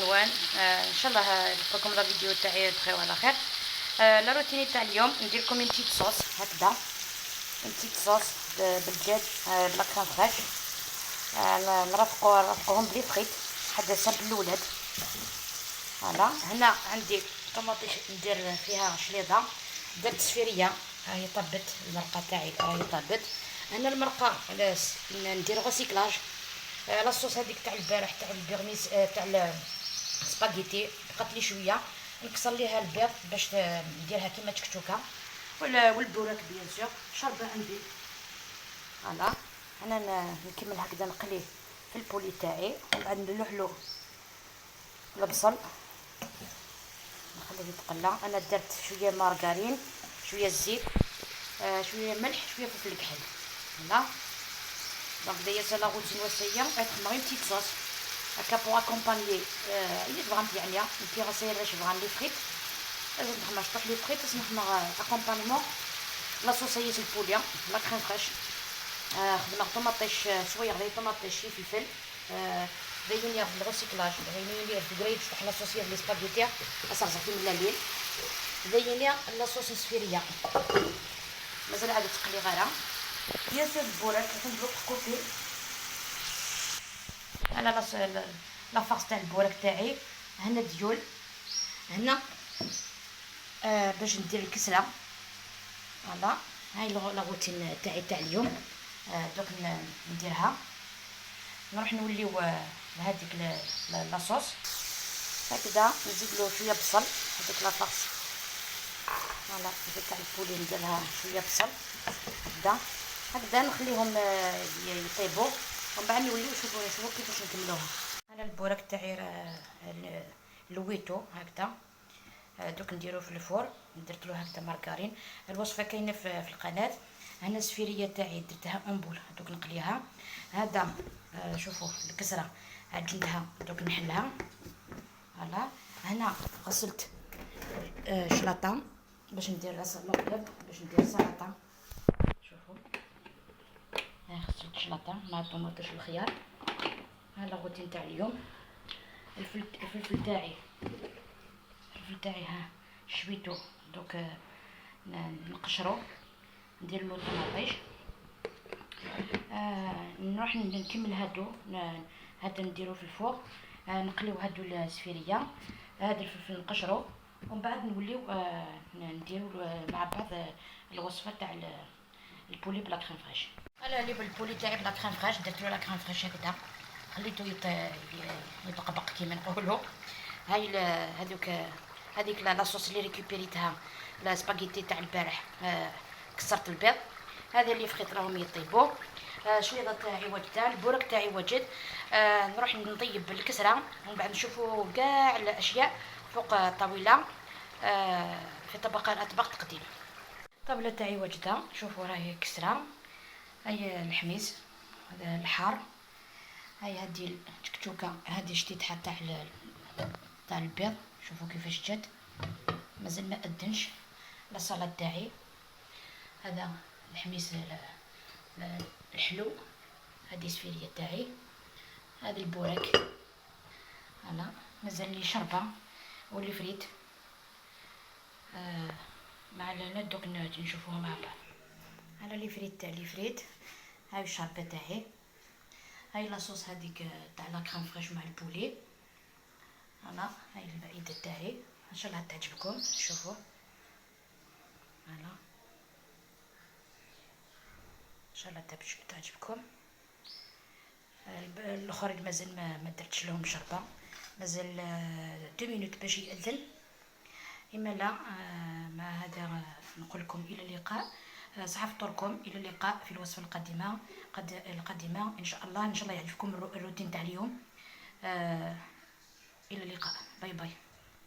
نوان. ان شاء الله نلقاكم لا فيديو تاعي بخير وعلى خير. لا روتيني تاع اليوم ندير لكم اون تيت صوص هكذا، اون تيت صوص بالدجاج بلا كريم فريش. نرافقوهم بلي فريت حتى سامبل الاولاد. فوالا هنا عندي طماطيش ندير فيها شليضه، درت سفيريه هاهي طبت، المرقه تاعي راهي طابت. هنا المرقه ندير غوسيكلاج. لاصوص هذيك تاع البارح تاع البيغميس تاع السباغيتي بقات لي شويه، نكسر ليها البيض باش نديرها كيما تكتوكه، والبوراك بيان سور شربه عندي. فوالا انا نكمل هكذا نقليه في البولي تاعي، ومن بعد نلوحلو البصل نخليه يتقلى. انا درت شويه مارغرين، شويه زيت، شويه ملح، شويه فلفل كحل. فوالا دونك دايا سا لا روتين وصيه être une petite sauce هكا pour accompagner. اللي تبغى يعني انتي غاسيه باش تبغى لي فريت لازم نحنا نشطح لي فريت باش نحنا اكومبانيمون لا صوصيه البوليا لا كريم فريش. خدمنا طوماطيش صويغ لي طوماطيش فلفل. دايرين في الغوسيكلاج، دايرين في كريد تاع لا صوصيه لي سباغيتي اصرزقتي من الليل. دايرين لا صوص سفيريه مازال عاد تقلي غيرها. بيان سور البوراك نديرو كوبي. انا لا فاص تاع البوراك تاعي هنا ديول هنا باش ندير الكسره. فوالا هاي لا روتين تاعي تاع اليوم. دوك نديرها نروح نوليو لهاديك لاصوص هكذا. نزيد له شويه بصل هذيك لا فاص. فوالا هذيك تاع البولي نديرها شويه بصل هكذا نخليهم يطيبوا، ومن بعد نوليو نشوفوا كيفاش نكملوها. انا البوراك تاعي لويتو هكذا، دوك نديروه في الفور. درت له هكذا مارغرين. الوصفه كاينه في القناه. هنا السفيريه تاعي درتها امبول دوك نقليها. هذا شوفوا الكسره عجنتها دوك نحلها. فوالا هنا غسلت شلاطه باش ندير راس المقلب باش ندير سلطه. شوفوا غسلت شلاطه مع الطوماطيش والخيار. هذا الروتين تاع اليوم. الفلفل تاعي ها شويتو دوك نقشرو ندير له طماطيش. نروح نكمل هذا نديرو في الفوق. نقليو هادو السفيريه، هذا الفلفل نقشرو، ومن بعد نوليو نديرو مع بعض الوصفه تاع البولي بلا كريم فريش. انا اللي بالبولي تاعي بلا كريم فريش درت له لا كريم فريش هكذا، خليته يطبق كيما نقولوا. هاي هذيك لاصوص اللي ريكوبيريتها لا سباغيتي تاع البارح. كسرت البيض هذا اللي فخيت راهم يطيبوا. شويه تاعي وجدت، البوراك تاعي وجد. نروح نطيب الكسره ومن بعد نشوفوا كاع الاشياء فوق طاوله في اطباق تقديم. الطاوله تاعي وجدها، شوفوا راهي كسره. هاي الحميز هذا الحار. هاي هادي التكتوكه هادي شتيتها تاع البيض. شوفوا كيفاش جات مازال ما ادنش. لا سلطه تاعي هذا الحميس الحلو. هذه السفيريه تاعي. هذا البوراك انا مازال لي شربه واللي فريت مع دوك نشوفوها مع بعض. انا اللي فريت هاي الشربه تاعي. هاي لاصوص هذيك تاع لا كريم فريش مع البولي. انا هاي المائده تاعي ان شاء الله تعجبكم. شوفوا فوالا ان شاء الله تعجبكم. الاخرين مازال ما درتش لهم شربه، مازال 2 مينوت باش يأذن. اما لا ما هذا نقول لكم الى اللقاء. صحفتكم الى اللقاء في الوصفه القادمه ان شاء الله. يعجبكم الروتين تاع اليوم.